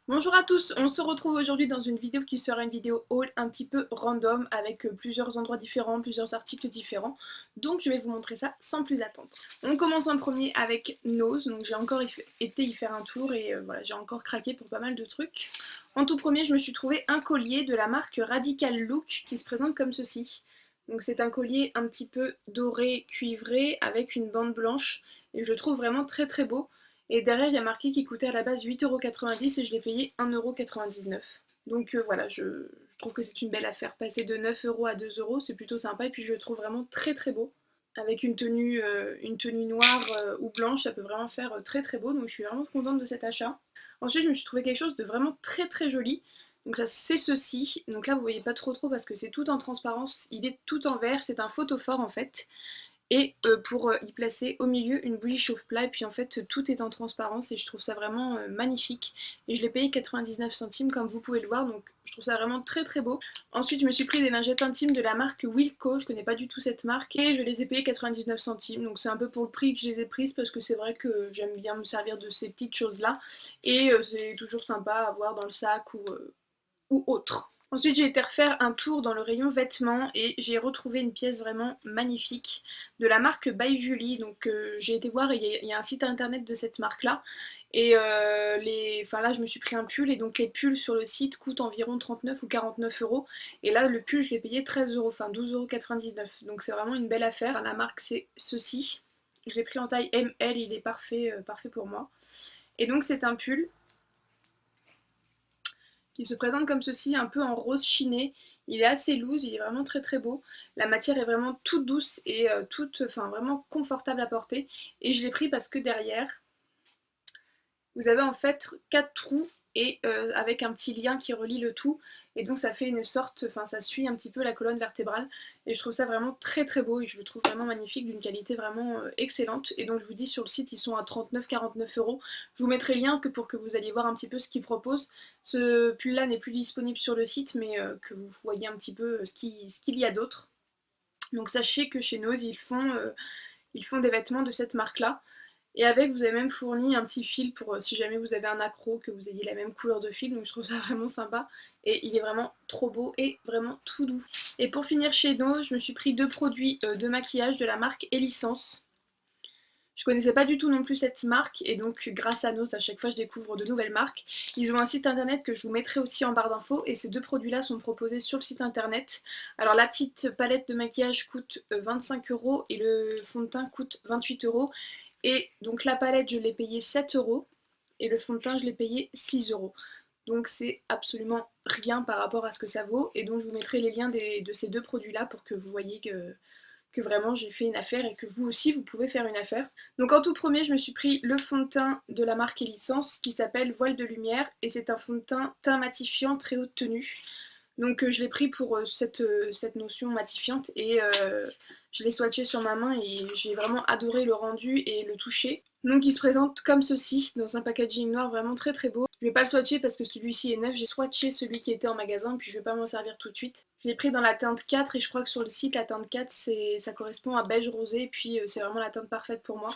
Bonjour à tous, on se retrouve aujourd'hui dans une vidéo qui sera une vidéo haul un petit peu random avec plusieurs endroits différents, plusieurs articles différents. Donc je vais vous montrer ça sans plus attendre. On commence en premier avec Nose, donc j'ai encore été y faire un tour et voilà, j'ai encore craqué pour pas mal de trucs. En tout premier, je me suis trouvé un collier de la marque Radical Look qui se présente comme ceci. Donc c'est un collier un petit peu doré, cuivré avec une bande blanche et je le trouve vraiment très très beau. Et derrière, il y a marqué qu'il coûtait à la base 8,90 € et je l'ai payé 1,99 €. Donc voilà, je trouve que c'est une belle affaire. Passer de 9 € à 2 €, c'est plutôt sympa. Et puis je le trouve vraiment très très beau. Avec une tenue noire ou blanche, ça peut vraiment faire très très beau. Donc je suis vraiment contente de cet achat. Ensuite, je me suis trouvé quelque chose de vraiment très très joli. Donc ça, c'est ceci. Donc là, vous voyez pas trop parce que c'est tout en transparence. Il est tout en vert. C'est un photophore en fait et pour y placer au milieu une bougie chauffe-plat et puis en fait tout est en transparence et je trouve ça vraiment magnifique et je l'ai payé 99 centimes comme vous pouvez le voir, donc je trouve ça vraiment très très beau. Ensuite je me suis pris des lingettes intimes de la marque Wilko, je connais pas du tout cette marque et je les ai payées 99 centimes, donc c'est un peu pour le prix que je les ai prises parce que c'est vrai que j'aime bien me servir de ces petites choses là et c'est toujours sympa à avoir dans le sac ou autre. Ensuite, j'ai été refaire un tour dans le rayon vêtements et j'ai retrouvé une pièce vraiment magnifique de la marque By Julie. Donc, j'ai été voir, il y a un site internet de cette marque-là. Et enfin là, je me suis pris un pull et donc les pulls sur le site coûtent environ 39 ou 49 €. Et là, le pull, je l'ai payé 13 €, enfin 12,99 €. Donc, c'est vraiment une belle affaire. La marque, c'est ceci. Je l'ai pris en taille ML, il est parfait, parfait pour moi. Et donc, c'est un pull qui se présente comme ceci, un peu en rose chiné. Il est assez loose, il est vraiment très très beau. La matière est vraiment toute douce et enfin vraiment confortable à porter. Et je l'ai pris parce que derrière, vous avez en fait 4 trous et avec un petit lien qui relie le tout. Et donc ça fait une sorte, enfin ça suit un petit peu la colonne vertébrale. Et je trouve ça vraiment très très beau et je le trouve vraiment magnifique, d'une qualité vraiment excellente. Et donc je vous dis, sur le site ils sont à 39-49 €. Je vous mettrai le lien que pour que vous alliez voir un petit peu ce qu'ils proposent. Ce pull là n'est plus disponible sur le site, mais que vous voyez un petit peu ce qu'il y a d'autre. Donc sachez que chez Nose ils font des vêtements de cette marque là. Et avec, vous avez même fourni un petit fil pour si jamais vous avez un accro, que vous ayez la même couleur de fil. Donc je trouve ça vraiment sympa. Et il est vraiment trop beau et vraiment tout doux. Et pour finir chez Nose, je me suis pris deux produits de maquillage de la marque Elicence. Je connaissais pas du tout non plus cette marque et donc grâce à Nose, à chaque fois je découvre de nouvelles marques. Ils ont un site internet que je vous mettrai aussi en barre d'infos et ces deux produits là sont proposés sur le site internet. Alors la petite palette de maquillage coûte 25 € et le fond de teint coûte 28 €. Et donc la palette je l'ai payé 7 € et le fond de teint je l'ai payé 6 €. Donc c'est absolument rien par rapport à ce que ça vaut et donc je vous mettrai les liens de ces deux produits là pour que vous voyez que vraiment j'ai fait une affaire et que vous aussi vous pouvez faire une affaire. Donc en tout premier, je me suis pris le fond de teint de la marque Elicence qui s'appelle Voile de lumière et c'est un fond de teint matifiant très haute tenue. Donc je l'ai pris pour cette notion matifiante et je l'ai swatché sur ma main et j'ai vraiment adoré le rendu et le toucher. Donc il se présente comme ceci dans un packaging noir vraiment très très beau. Je vais pas le swatcher parce que celui-ci est neuf, j'ai swatché celui qui était en magasin puis je vais pas m'en servir tout de suite. Je l'ai pris dans la teinte 4 et je crois que sur le site la teinte 4 ça correspond à beige rosé puis c'est vraiment la teinte parfaite pour moi.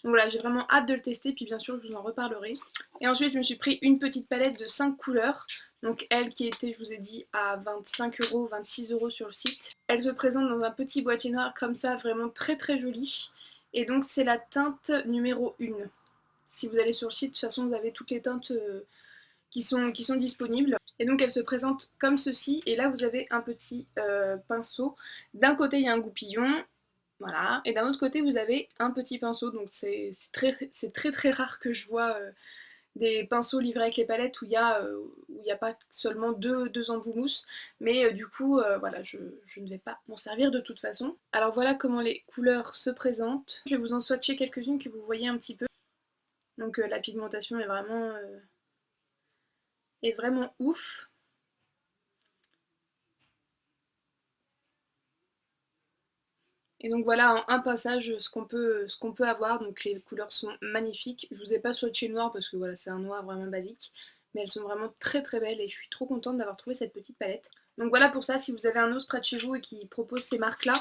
Donc voilà, j'ai vraiment hâte de le tester puis bien sûr je vous en reparlerai. Et ensuite je me suis pris une petite palette de 5 couleurs. Donc elle qui était, je vous ai dit, à 25 €, 26 € sur le site. Elle se présente dans un petit boîtier noir comme ça, vraiment très très joli. Et donc c'est la teinte numéro 1. Si vous allez sur le site, de toute façon vous avez toutes les teintes qui sont disponibles. Et donc elle se présente comme ceci. Et là vous avez un petit pinceau. D'un côté il y a un goupillon. Voilà. Et d'un autre côté vous avez un petit pinceau. Donc c'est très très rare que je vois des pinceaux livrés avec les palettes où il y a pas seulement deux embouts mousse, mais du coup, voilà, je ne vais pas m'en servir de toute façon. Alors voilà comment les couleurs se présentent. Je vais vous en swatcher quelques-unes que vous voyez un petit peu. Donc la pigmentation est vraiment ouf. Et donc voilà en un passage ce qu'on peut avoir, donc les couleurs sont magnifiques. Je vous ai pas swatché le noir parce que voilà, c'est un noir vraiment basique, mais elles sont vraiment très très belles et je suis trop contente d'avoir trouvé cette petite palette. Donc voilà pour ça, si vous avez un os près de chez vous et qui propose ces marques là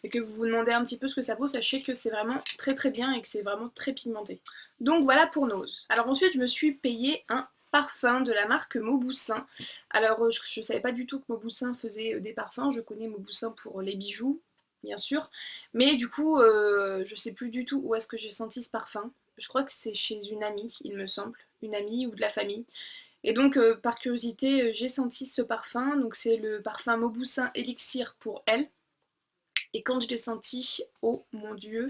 et que vous vous demandez un petit peu ce que ça vaut, sachez que c'est vraiment très très bien et que c'est vraiment très pigmenté. Donc voilà pour Nose. Alors ensuite je me suis payé un parfum de la marque Mauboussin. Alors je savais pas du tout que Mauboussin faisait des parfums, je connais Mauboussin pour les bijoux, bien sûr, mais du coup je sais plus du tout où est-ce que j'ai senti ce parfum. Je crois que c'est chez une amie, il me semble, une amie ou de la famille. Et donc par curiosité j'ai senti ce parfum, donc c'est le parfum Mauboussin Elixir pour elle. Et quand je l'ai senti, oh mon dieu,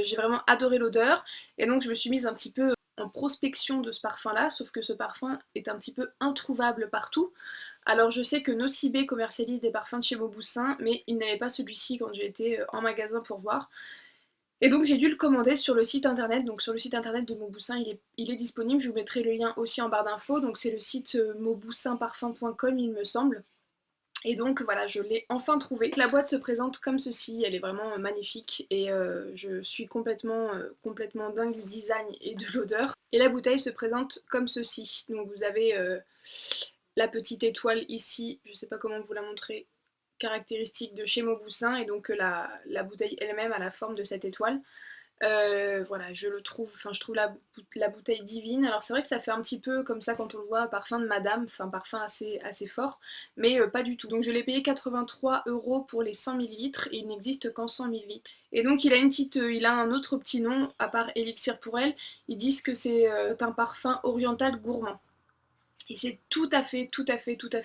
j'ai vraiment adoré l'odeur. Et donc je me suis mise un petit peu en prospection de ce parfum là, sauf que ce parfum est un petit peu introuvable partout. Alors je sais que Nocibé commercialise des parfums de chez Mauboussin, mais il n'avait pas celui-ci quand j'ai été en magasin pour voir. Et donc j'ai dû le commander sur le site internet, donc sur le site internet de Mauboussin il est disponible, je vous mettrai le lien aussi en barre d'infos, donc c'est le site mauboussinparfum.com il me semble. Et donc voilà, je l'ai enfin trouvée. La boîte se présente comme ceci, elle est vraiment magnifique et je suis complètement dingue du design et de l'odeur. Et la bouteille se présente comme ceci, donc vous avez la petite étoile ici, je sais pas comment vous la montrer, caractéristique de chez Mauboussin, et donc la bouteille elle-même a la forme de cette étoile. Voilà, je trouve la bouteille divine. Alors c'est vrai que ça fait un petit peu comme ça quand on le voit, parfum de madame, enfin parfum assez fort, mais pas du tout. Donc je l'ai payé 83 € pour les 100 ml et il n'existe qu'en 100 ml. Et donc il a un autre petit nom à part Élixir pour elle. Ils disent que c'est un parfum oriental gourmand. Et c'est tout à fait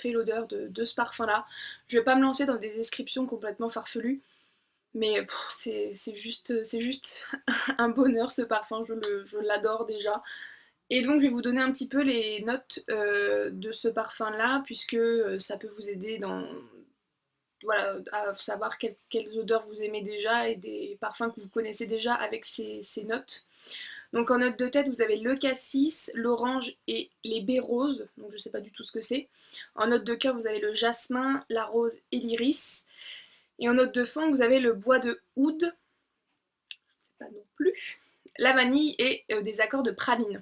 l'odeur de ce parfum là. Je vais pas me lancer dans des descriptions complètement farfelues. Mais c'est juste un bonheur ce parfum, je l'adore déjà. Et donc je vais vous donner un petit peu les notes de ce parfum là, puisque ça peut vous aider voilà, à savoir quelles odeurs vous aimez déjà et des parfums que vous connaissez déjà avec ces notes. Donc en note de tête vous avez le cassis, l'orange et les baies roses, donc je sais pas du tout ce que c'est. En note de cœur vous avez le jasmin, la rose et l'iris. Et en note de fond, vous avez le bois de oud, pas non plus, la vanille et des accords de praline.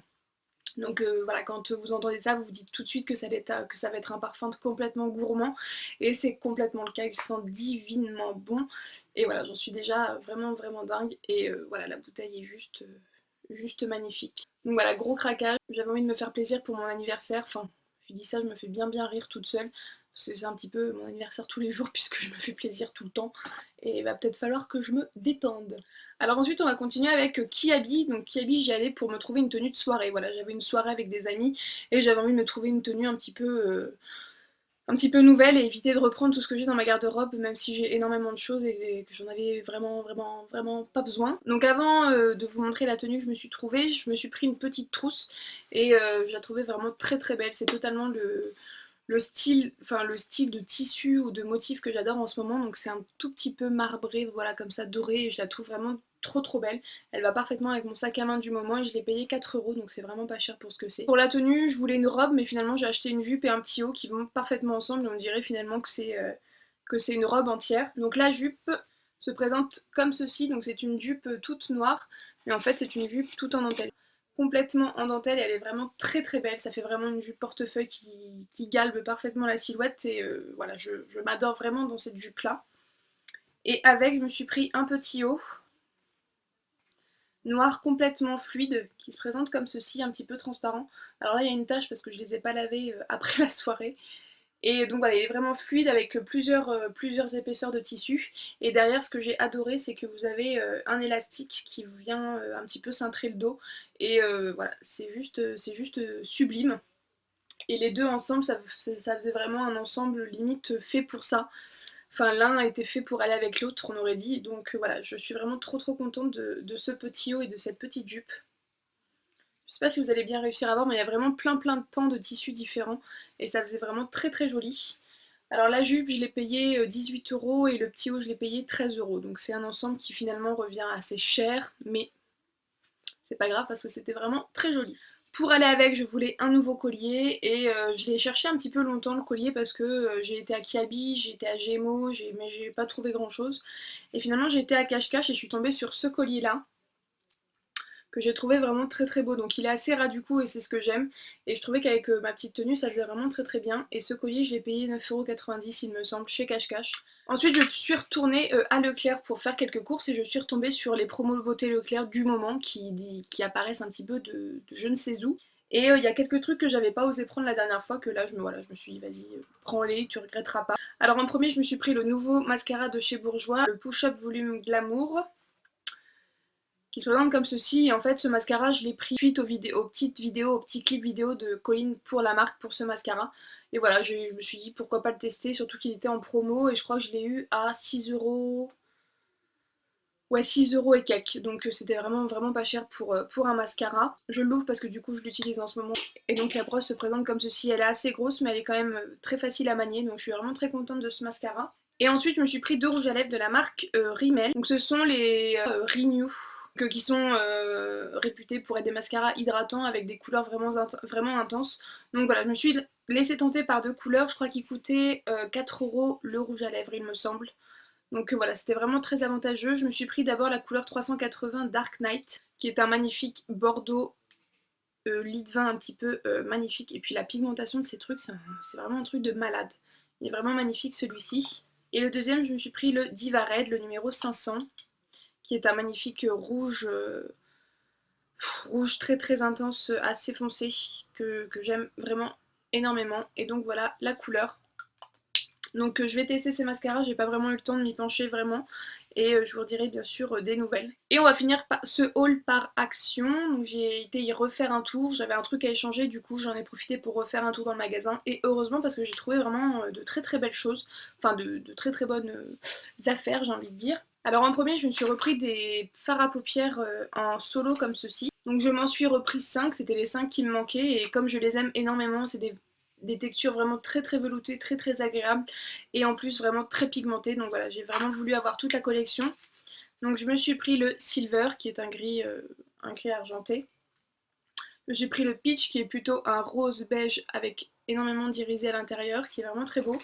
Donc voilà, quand vous entendez ça, vous vous dites tout de suite que ça va être un parfum complètement gourmand. Et c'est complètement le cas, il sent divinement bon. Et voilà, j'en suis déjà vraiment dingue. Et voilà, la bouteille est juste magnifique. Donc voilà, gros craquage. J'avais envie de me faire plaisir pour mon anniversaire. Enfin, je dis ça, je me fais bien rire toute seule. C'est un petit peu mon anniversaire tous les jours puisque je me fais plaisir tout le temps. Et il va peut-être falloir que je me détende. Alors ensuite on va continuer avec Kiabi. Donc Kiabi j'y allais pour me trouver une tenue de soirée. Voilà, j'avais une soirée avec des amis et j'avais envie de me trouver une tenue un petit peu nouvelle et éviter de reprendre tout ce que j'ai dans ma garde-robe, même si j'ai énormément de choses et que j'en avais vraiment pas besoin. Donc avant de vous montrer la tenue que je me suis trouvée, je me suis pris une petite trousse et je la trouvais vraiment très belle. C'est totalement le style de tissu ou de motif que j'adore en ce moment, donc c'est un tout petit peu marbré, voilà, comme ça, doré, et je la trouve vraiment trop belle. Elle va parfaitement avec mon sac à main du moment et je l'ai payé 4 €, donc c'est vraiment pas cher pour ce que c'est. Pour la tenue, je voulais une robe, mais finalement j'ai acheté une jupe et un petit haut qui vont parfaitement ensemble, et on dirait finalement que c'est une robe entière. Donc la jupe se présente comme ceci, donc c'est une jupe toute noire, mais en fait c'est une jupe toute en dentelle, complètement en dentelle, et elle est vraiment très belle. Ça fait vraiment une jupe portefeuille qui galbe parfaitement la silhouette et voilà, je m'adore vraiment dans cette jupe là. Et avec, je me suis pris un petit haut noir complètement fluide qui se présente comme ceci, un petit peu transparent. Alors là il y a une tache parce que je les ai pas lavés après la soirée. Et donc voilà, il est vraiment fluide avec plusieurs épaisseurs de tissu. Et derrière, ce que j'ai adoré, c'est que vous avez un élastique qui vient un petit peu cintrer le dos. Et voilà, c'est juste sublime. Et les deux ensemble, ça faisait vraiment un ensemble limite fait pour ça. Enfin, l'un a été fait pour aller avec l'autre, on aurait dit. Donc voilà, je suis vraiment trop contente de ce petit haut et de cette petite jupe. Je sais pas si vous allez bien réussir à voir, mais il y a vraiment plein de pans de tissus différents et ça faisait vraiment très joli. Alors la jupe, je l'ai payé 18 € et le petit haut, je l'ai payé 13 €. Donc c'est un ensemble qui finalement revient assez cher, mais c'est pas grave parce que c'était vraiment très joli. Pour aller avec, je voulais un nouveau collier et je l'ai cherché un petit peu longtemps le collier parce que j'ai été à Kiabi, j'ai été à Gémeaux, mais j'ai pas trouvé grand chose. Et finalement j'ai été à Cache-Cache et je suis tombée sur ce collier là que j'ai trouvé vraiment très beau. Donc il est assez ras du cou et c'est ce que j'aime. Et je trouvais qu'avec ma petite tenue ça faisait vraiment très bien. Et ce collier je l'ai payé 9,90 € il me semble chez Cache-Cache. Ensuite je suis retournée à Leclerc pour faire quelques courses et je suis retombée sur les promos beauté Leclerc du moment qui apparaissent un petit peu de je ne sais où. Et il y a quelques trucs que j'avais pas osé prendre la dernière fois, que là voilà, je me suis dit vas-y, prends-les, tu regretteras pas. Alors en premier je me suis pris le nouveau mascara de chez Bourjois, le Push Up Volume Glamour, qui se présente comme ceci. Et en fait ce mascara je l'ai pris suite aux petites vidéos, aux petits clips vidéo de Colline pour la marque pour ce mascara. Et voilà, je me suis dit pourquoi pas le tester, surtout qu'il était en promo et je crois que je l'ai eu à 6 €. Ouais, 6 € et quelques, donc c'était vraiment vraiment pas cher pour un mascara. Je l'ouvre parce que du coup je l'utilise en ce moment. Et donc la brosse se présente comme ceci, elle est assez grosse mais elle est quand même très facile à manier, donc je suis vraiment très contente de ce mascara. Et ensuite je me suis pris deux rouges à lèvres de la marque Rimmel. Donc ce sont les Renew, qui sont réputés pour être des mascaras hydratants avec des couleurs vraiment intenses. Donc voilà, je me suis laissée tenter par deux couleurs, je crois qu'ils coûtaient 4 € le rouge à lèvres il me semble. Donc voilà, c'était vraiment très avantageux. Je me suis pris d'abord la couleur 380 Dark Knight, qui est un magnifique bordeaux lit de vin un petit peu magnifique. Et puis la pigmentation de ces trucs, c'est vraiment un truc de malade. Il est vraiment magnifique celui-ci. Et le deuxième, je me suis pris le Diva Red, le numéro 500, qui est un magnifique rouge, rouge très très intense, assez foncé, que j'aime vraiment énormément. Et donc voilà la couleur. Donc je vais tester ces mascaras, j'ai pas vraiment eu le temps de m'y pencher vraiment. Et je vous redirai bien sûr des nouvelles. Et on va finir ce haul par action. Donc j'ai été y refaire un tour, j'avais un truc à échanger, du coup j'en ai profité pour refaire un tour dans le magasin. Et heureusement parce que j'ai trouvé vraiment de très très belles choses, enfin de très très bonnes affaires j'ai envie de dire. Alors en premier je me suis repris des fards à paupières en solo comme ceci. Donc je m'en suis repris 5, c'était les 5 qui me manquaient. Et comme je les aime énormément, c'est des textures vraiment très très veloutées, très très agréables et en plus vraiment très pigmentées. Donc voilà, j'ai vraiment voulu avoir toute la collection. Donc je me suis pris le Silver qui est un gris argenté. Je me suis pris le Peach qui est plutôt un rose beige avec énormément d'irisé à l'intérieur, qui est vraiment très beau.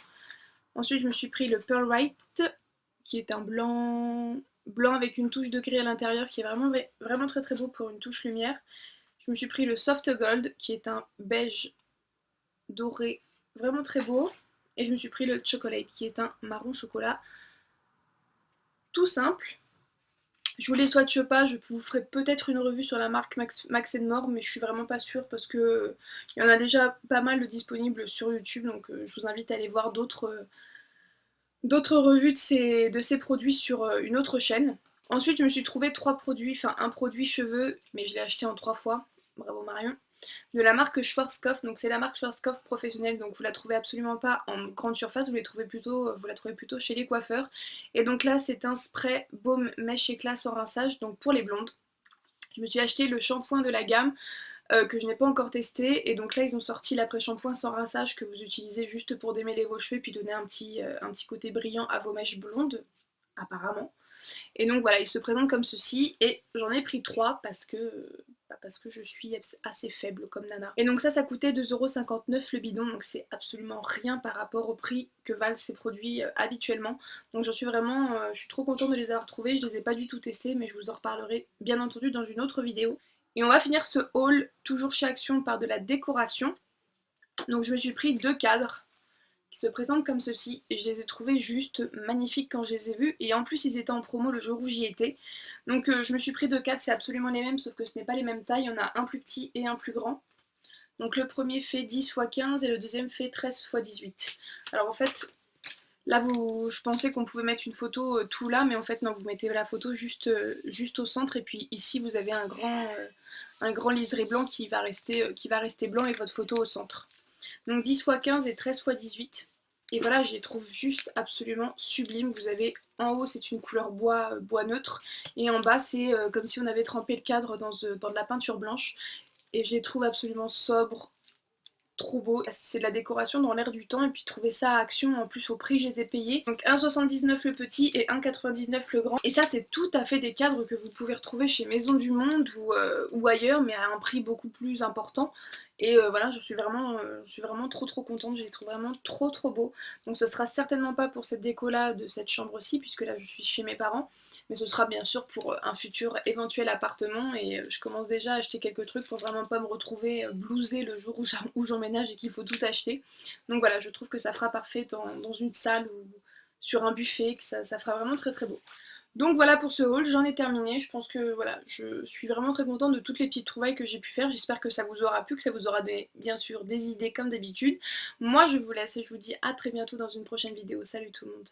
Ensuite je me suis pris le Pearl White qui est un blanc avec une touche de gris à l'intérieur, qui est vraiment très très beau pour une touche lumière. Je me suis pris le Soft Gold qui est un beige doré vraiment très beau. Et je me suis pris le Chocolate qui est un marron chocolat tout simple. Je vous les swatche pas, je vous ferai peut-être une revue sur la marque Max More, mais je suis vraiment pas sûre parce que il y en a déjà pas mal de disponibles sur YouTube, donc je vous invite à aller voir d'autres revues de ces produits sur une autre chaîne. Ensuite je me suis trouvé trois produits, enfin un produit cheveux, mais je l'ai acheté en 3 fois, bravo Marion, de la marque Schwarzkopf. Donc c'est la marque Schwarzkopf professionnelle, donc vous la trouvez absolument pas en grande surface, vous la trouvez plutôt chez les coiffeurs. Et donc là c'est un spray baume mèche éclat sans rinçage, donc pour les blondes. Je me suis acheté le shampoing de la gamme que je n'ai pas encore testé, et donc là ils ont sorti l'après-shampoing sans rinçage que vous utilisez juste pour démêler vos cheveux et puis donner un petit côté brillant à vos mèches blondes, apparemment. Et donc voilà, il se présente comme ceci, et j'en ai pris 3 parce que je suis assez faible comme nana. Et donc ça coûtait 2,59 € le bidon, donc c'est absolument rien par rapport au prix que valent ces produits habituellement. Donc j'en suis vraiment, je suis trop contente de les avoir trouvés, je les ai pas du tout testés, mais je vous en reparlerai bien entendu dans une autre vidéo. Et on va finir ce haul, toujours chez Action, par de la décoration. Donc je me suis pris 2 cadres qui se présentent comme ceci, et je les ai trouvés juste magnifiques quand je les ai vus, et en plus ils étaient en promo le jour où j'y étais. Donc je me suis pris 2 cadres, c'est absolument les mêmes, sauf que ce n'est pas les mêmes tailles, il y en a un plus petit et un plus grand. Donc le premier fait 10 x 15 et le deuxième fait 13 x 18. Alors en fait, là je pensais qu'on pouvait mettre une photo tout là, mais en fait non, vous mettez la photo juste au centre, et puis ici vous avez un grand liseré blanc qui va rester blanc avec votre photo au centre. Donc 10 x 15 et 13 x 18. Et voilà, je les trouve juste absolument sublimes. Vous avez en haut, c'est une couleur bois neutre, et en bas, c'est comme si on avait trempé le cadre dans de la peinture blanche. Et je les trouve absolument sobres, trop beau. C'est de la décoration dans l'air du temps, et puis trouver ça à Action en plus au prix je les ai payés. Donc 1,79 le petit et 1,99 le grand. Et ça c'est tout à fait des cadres que vous pouvez retrouver chez Maison du Monde ou ailleurs, mais à un prix beaucoup plus important. Et voilà, je suis vraiment trop contente, je les trouve vraiment trop beaux. Donc ce sera certainement pas pour cette déco là de cette chambre-ci, puisque là je suis chez mes parents, mais ce sera bien sûr pour un futur éventuel appartement, et je commence déjà à acheter quelques trucs pour vraiment pas me retrouver blousée le jour où j'emménage et qu'il faut tout acheter. Donc voilà, je trouve que ça fera parfait dans une salle ou sur un buffet, que ça fera vraiment très beau. Donc voilà pour ce haul, j'en ai terminé. Je pense que voilà, je suis vraiment très contente de toutes les petites trouvailles que j'ai pu faire. J'espère que ça vous aura plu, que ça vous aura donné bien sûr des idées comme d'habitude. Moi je vous laisse et je vous dis à très bientôt dans une prochaine vidéo. Salut tout le monde.